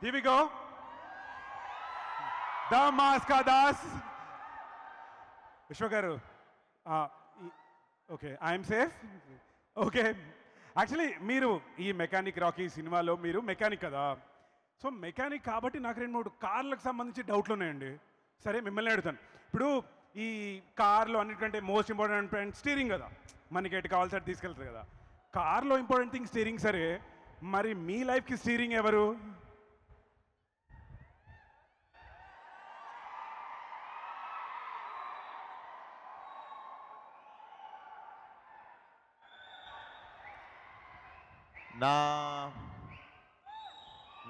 Here we go. Damaska Das. Vishwa garu. Okay, I am safe. Okay. Actually మీరు ఈ mechanic Rocky సినిమాలో మీరు mechanic కదా, so mechanic కాబట్టి నాకు 2-3 కార్లకు సంబంధించి డౌట్లు ఉన్నాయండి. సరే మిమ్మల్ని అడుగుతాను. ఇప్పుడు ఈ కార్లో అన్నిటికంటే మోస్ట్ ఇంపార్టెంట్ స్టీరింగ్ కదా, మనకి ఎటు కావాల్సి అటు తీసుకెళ్తుంది కదా. కార్లో ఇంపార్టెంట్ థింగ్ స్టీరింగ్. సరే మరి మీ లైఫ్కి స్టీరింగ్ ఎవరు?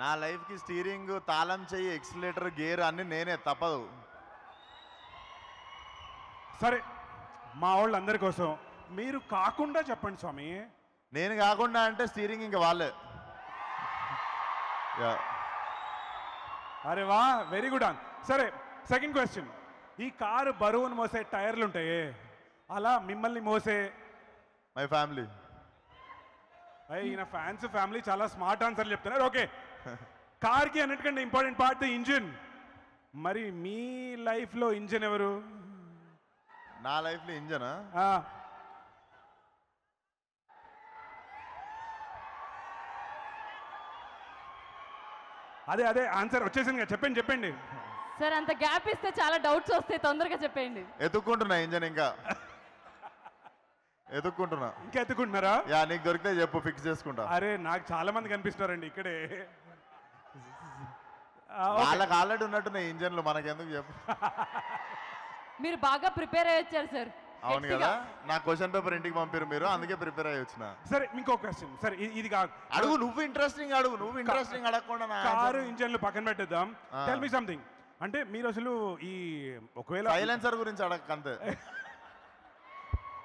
నా లైఫ్కి స్టీరింగ్, తాళం చెయ్యి, ఎక్సిలేటర్, గేర్ అన్నీ నేనే, తప్పదు. సరే మా వాళ్ళందరి కోసం మీరు కాకుండా చెప్పండి స్వామి. నేను కాకుండా అంటే స్టీరింగ్ ఇంకా వాళ్ళే. అరే వా, వెరీ గుడ్ ఆన్. సరే సెకండ్ క్వశ్చన్. ఈ కారు బరువును మోసే టైర్లు ఉంటాయి, అలా మిమ్మల్ని మోసే మై ఫ్యామిలీ. ఈయన ఫ్యాన్స్ ఫ్యామిలీ చాలా స్మార్ట్ ఆన్సర్లు చెప్తున్నారు. ఓకే, కార్కి అన్నిటికంటే ఇంపార్టెంట్ పార్ట్ ది ఇంజిన్. మరి మీ లైఫ్లో ఇంజిన్ ఎవరు? నా లైఫ్లో ఇంజనా? అదే అదే ఆన్సర్ వచ్చేసింది కదా, చెప్పండి. సార్ అంత గ్యాప్ ఇస్తే చాలా డౌట్స్ వస్తాయి, తొందరగా చెప్పండి. ఎత్తుక్కుంటున్నా ఇంజన్, ఇంకా ఎత్తుక్కుంటున్నా. ఇంకా ఎత్తుకుంటున్నారా? యా, నీకు దొరికితే చెప్పు, ఫిక్స్ చేసుకుంటా. అరే నాకు చాలా మంది కనిపిస్తున్నారండి ఇక్కడే. వాళ్ళకి ఆల్రెడీ ఉన్నట్టున్నాయి ఇంజన్లు, మనకెందుకు చెప్పు. మీరు బాగా ప్రిపేర్ అయ్యొచ్చారు సార్. అవును కదా, నా క్వశ్చన్ పేపర్ ఇంటికి పంపారు మీరు, అందుకే ప్రిపేర్ అయ్యి వచ్చిన. సరే ఇంకో క్వశ్చన్. సరే ఇది కాదు, అడుగు. నువ్వు ఇంట్రెస్టింగ్ అడుగు. నువ్వు ఇంట్రెస్టింగ్ అడగకుండా కారు ఇంజన్లు పక్కన పెట్టేద్దాం. Tell me something. అంటే మీరు అసలు ఈ ఒకవేళ సైలెన్సర్ గురించి అడగ అంతే.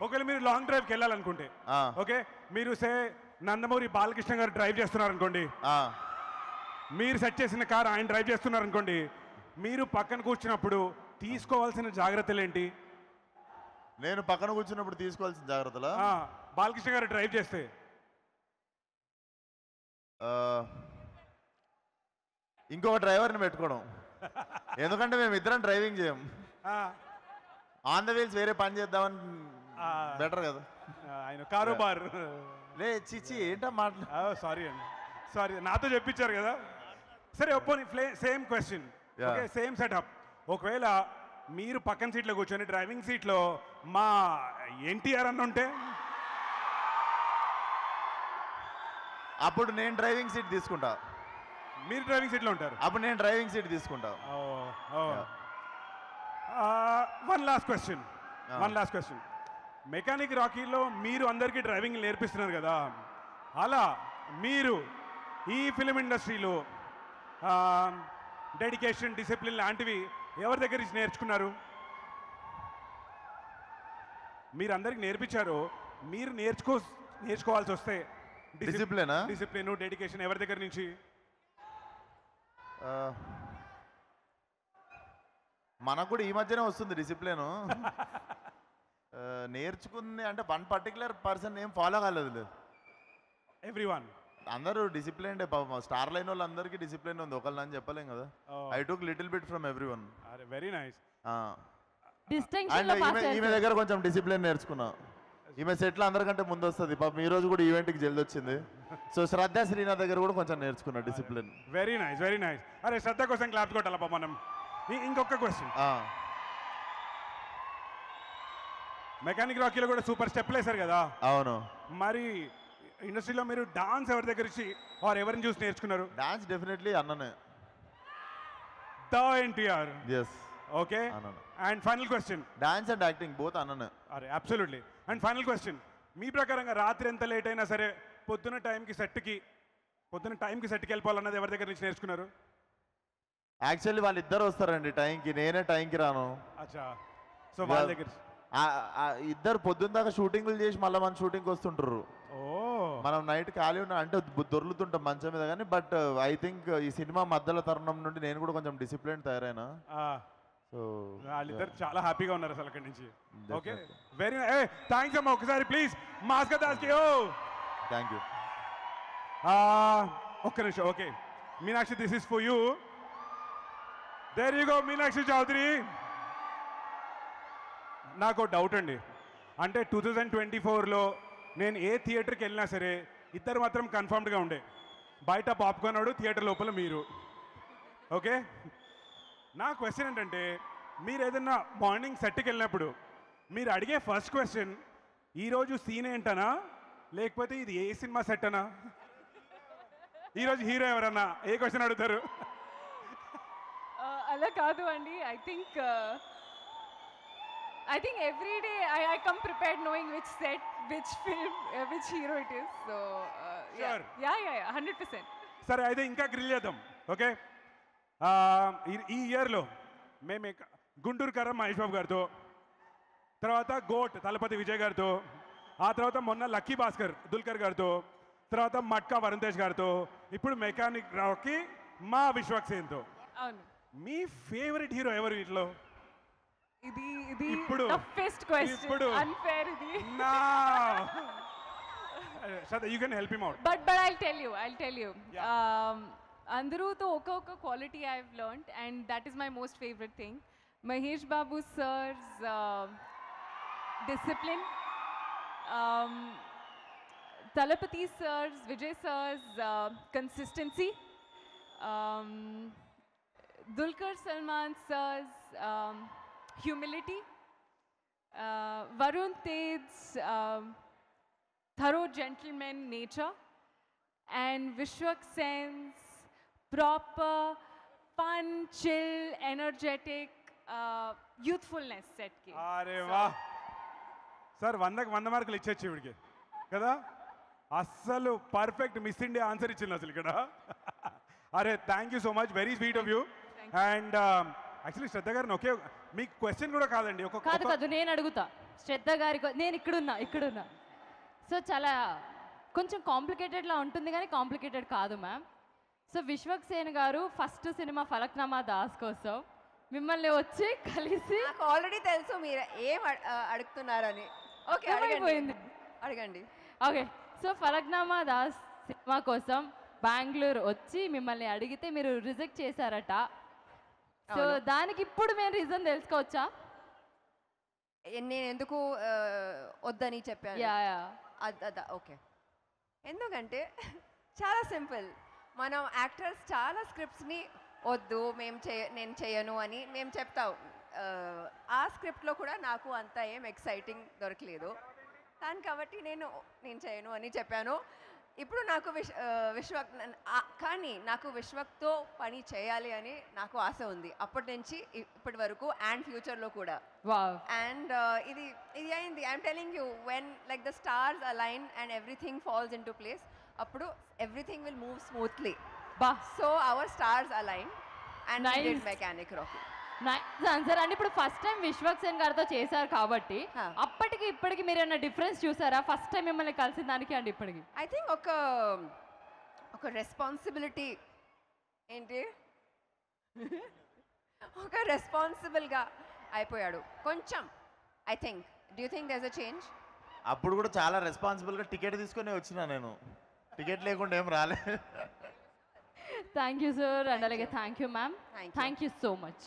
ఒకవేళ మీరు లాంగ్ డ్రైవ్కి వెళ్ళాలనుకుంటే, ఓకే, మీరు సే నందమూరి బాలకృష్ణ గారు డ్రైవ్ చేస్తున్నారు అనుకోండి, మీరు సెట్ చేసిన కార్ ఆయన డ్రైవ్ చేస్తున్నారు అనుకోండి, మీరు పక్కన కూర్చున్నప్పుడు తీసుకోవాల్సిన జాగ్రత్తలు ఏంటి? నేను పక్కన కూర్చున్నప్పుడు తీసుకోవాల్సిన జాగ్రత్తలు, బాలకృష్ణ గారు డ్రైవ్ చేస్తే ఇంకొక డ్రైవర్ని పెట్టుకోవడం. ఎందుకంటే మేము ఇద్దరం డ్రైవింగ్ చేయం, ఆన్ ద వీల్స్ వేరే పని చేద్దామని. బెటర్ కదా ఆయన కారోబార్. లే చిచి ఏంటో మాటలు. సారీ అండి, సారీ, నాతో చెప్పించారు కదా. సరే ఒప్పుని same question, okay, same setup. ఒకవేళ మీరు పక్కన సీట్లో కూర్చొని డ్రైవింగ్ సీట్లో మా ఎన్టీఆర్ అన్న ఉంటే అప్పుడు నేను డ్రైవింగ్ సీట్ తీసుకుంటా. మీరు డ్రైవింగ్ సీట్లో ఉంటారు, అప్పుడు నేను డ్రైవింగ్ సీట్ తీసుకుంటా. One last question. మెకానిక్ రాకీలో మీరు అందరికీ డ్రైవింగ్ నేర్పిస్తున్నారు కదా, అలా మీరు ఈ ఫిలిం ఇండస్ట్రీలో డెడికేషన్, డిసిప్లిన్ లాంటివి ఎవరి దగ్గర నుంచి నేర్చుకున్నారు? మీరు అందరికి నేర్పించారు, మీరు నేర్చుకోవాల్సి వస్తే డిసిప్లిన్, డెడికేషన్ ఎవరి దగ్గర నుంచి? మనకు కూడా ఈ మధ్యనే వస్తుంది డిసిప్లిన్. నేర్చుకుంది అంటే వన్ పర్టికులర్ పర్సన్ ఏం ఫాలో కాలేదు. ఎవ్రీవన్ అందరూ డిసిప్లిన్. స్టార్ లైన్ వాళ్ళు అందరికీ డిసిప్లిన్ ఉంది, ఒకళ్ళని అని చెప్పలేం కదా. I took little bit from everyone. Very nice. ఈమె దగ్గర కొంచెం డిసిప్లిన్ నేర్చుకున్నా. ఈమె సెట్లు అందరికంటే ముందు వస్తుంది. పాపం ఈ రోజు కూడా ఈవెంట్కి జల్ది వచ్చింది. సో శ్రద్ధ శ్రీనాథ్ దగ్గర కూడా కొంచెం నేర్చుకున్నా డిసిప్లిన్. Very nice. అరే శ్రద్ధ కోసం క్లాప్ కొట్టాలా మనం. ఇంకొక క్వశ్చన్. మెకానిక్ రాకీలో కూడా సూపర్ స్టెప్లు వేశారు కదా. అవును. మరి ఇండస్ట్రీలో మీరు డాన్స్ ఎవరి దగ్గర నుంచి ఎవరిని చూసి నేర్చుకున్నారు? డాన్స్ డెఫినెట్లీ అన్ననే, the NTR. Yes. Okay. And final question. Dance and acting both అన్ననే. అరే అబ్సల్యూట్లీ. And final question. మీ ప్రకారంగా రాత్రి ఎంత లేట్ అయినా సరే పొద్దున టైంకి సెట్కి వెళ్ళిపోవాలన్నది ఎవరి దగ్గర నుంచి నేర్చుకున్నారు? యాక్చువల్లీ వాళ్ళిద్దరు వస్తారండి టైంకి, నేనే టైంకి రాను. అచ్చా. సో వాళ్ళ దగ్గర ఇద్దరు పొద్దున్న దాకా షూటింగ్లు చేసి మళ్ళీ మన షూటింగ్కి వస్తుంటారు. మనం నైట్ ఖాళీ ఉన్నా అంటే దొర్లుతుంటాం మంచం మీద. కానీ బట్ ఐ థింక్ ఈ సినిమా మధ్యలో తరుణం నుండి నేను కూడా కొంచెం డిసిప్లిన్ తయారైనా. సో వాళ్ళిద్దరు చాలా హ్యాపీగా ఉన్నారు అసలు అక్కడి నుంచి. ఓకే, వెరీ థ్యాంక్స్ అమ్మా. ఒకసారి ప్లీజ్ మాస్కా దాస్కి. Thank you. ఒక్క నిమిషం. Okay, Meenakshi, this is for you. There you go Meenakshi Chaudhary. నాకు డౌట్ అండి, అంటే 2024లో నేను ఏ థియేటర్కి వెళ్ళినా సరే ఇద్దరు మాత్రం కన్ఫర్మ్డ్గా ఉండే. బయట పాప్కార్న్ వాడు, థియేటర్ లోపల మీరు. ఓకే, నా క్వశ్చన్ ఏంటంటే, మీరు ఏదైనా మార్నింగ్ సెట్కి వెళ్ళినప్పుడు మీరు అడిగే ఫస్ట్ క్వశ్చన్ ఈరోజు సీన్ ఏంటనా, లేకపోతే ఇది ఏ సినిమా సెట్ అనా, ఈరోజు హీరో ఎవరన్నా, ఏ క్వశ్చన్ అడుగుతారు? అలా కాదు అండి. I think every day I come prepared knowing which set, which film, which hero it is. So Sure. yeah, 100%. సరే, అయితే ఇంకా గ్రిల్ చేద్దాం. ఓకే, ఈ ఇయర్లో మేము గుంటూరు కర్ర మహేష్ బాబు గారితో, తర్వాత గోట్ తలపతి విజయ్ గారితో, ఆ తర్వాత మొన్న లక్కీ భాస్కర్ దుల్కర్ గారితో, తర్వాత మట్కా వరుణ్ తేజ్ గారితో, ఇప్పుడు మెకానిక్ రావుకి మా విశ్వక్సేన్తో. అవును. మీ ఫేవరెట్ హీరో ఎవరు వీటిలో? ఇది ఇప్పుడు toughest question. ఇప్పుడు Unfair ఇది. నా you can help him out. But I'll tell you. అందరూతో ఒక quality I've learned, and that is my most favorite thing. Mahesh Babu sir's discipline, Talapati sir's, Vijay sir's consistency, Dulquer Salman sir's humility, Varun Tej's thorough gentleman nature, and Vishwak Sen's proper, fun, chill, energetic youthfulness set ki. అరే వా sir, 100 మార్కులు ఇచ్చేచ్చు ఇవిడికి కదా. అస్సలు perfect miss India answer ఇచ్చింది అసలు ఇక్కడ. అరే thank you so much, very sweet of you. And actually Shraddha గారిని ఒకే మీకు క్వశ్చన్ కూడా కాదండి, కాదు నేను అడుగుతా శ్రద్ధ గారి. నేను ఇక్కడున్నా. సో చాలా కొంచెం కాంప్లికేటెడ్లా ఉంటుంది, కానీ కాంప్లికేటెడ్ కాదు మ్యామ్. సో విశ్వక్ సేన్ గారు ఫస్ట్ సినిమా ఫలక్నామా దాస్ కోసం మిమ్మల్ని వచ్చి కలిసి, నాకు ఆల్రెడీ తెలుసు మీరు ఏం అడుగుతున్నారని. ఓకే, ఏమైపోయింది? అడగండి. Okay, so Falaknuma Das cinema కోసం బెంగళూరు వచ్చి మిమ్మల్ని అడిగితే మీరు రిజెక్ట్ చేశారట. సో దానికి ఇప్పుడు మేము రీజన్ తెలుసుకోవచ్చా? నేను ఎందుకు వద్దని చెప్పాను? అదా ఓకే. ఎందుకంటే చాలా సింపుల్. మనం యాక్టర్స్ చాలా స్క్రిప్ట్స్ని వద్దు నేను చేయను అని మేము చెప్తాం. ఆ స్క్రిప్ట్లో కూడా నాకు అంత ఏం ఎక్సైటింగ్ దొరకలేదు కానీ కాబట్టి నేను చేయను అని చెప్పాను. ఇప్పుడు నాకు కానీ నాకు విశ్వక్తో పని చేయాలి అని నాకు ఆశ ఉంది అప్పటి నుంచి ఇప్పటి వరకు అండ్ ఫ్యూచర్లో కూడా. అండ్ ఇది అయింది. I'm telling you, when like the stars align and everything falls into place, అప్పుడు everything will move smoothly. So our stars align and we did Mechanic Rocky. Nice answer. And ఇప్పుడు first time Vishwak Sen గారితో చేశారు కాబట్టి అప్పటికి ఇప్పటికి మీరు ఏమైనా difference చూసారా? ఫస్ట్ టైం మిమ్మల్ని కలిసిన దానికి అండ్ ఇప్పటికి ఐ థింక్ ఒక రెస్పాన్సిబిలిటీ ఏంటి ఒక రెస్పాన్సిబుల్గా అయిపోయాడు కొంచెం. I think do you think there is a change? అప్పుడు కూడా చాలా రెస్పాన్సిబుల్గా టికెట్ తీసుకొని వచ్చినా నేను, టికెట్ లేకుండా ఏం రాలే. Thank you sir. అండ్ అలాగే thank you ma'am. Thank you so much.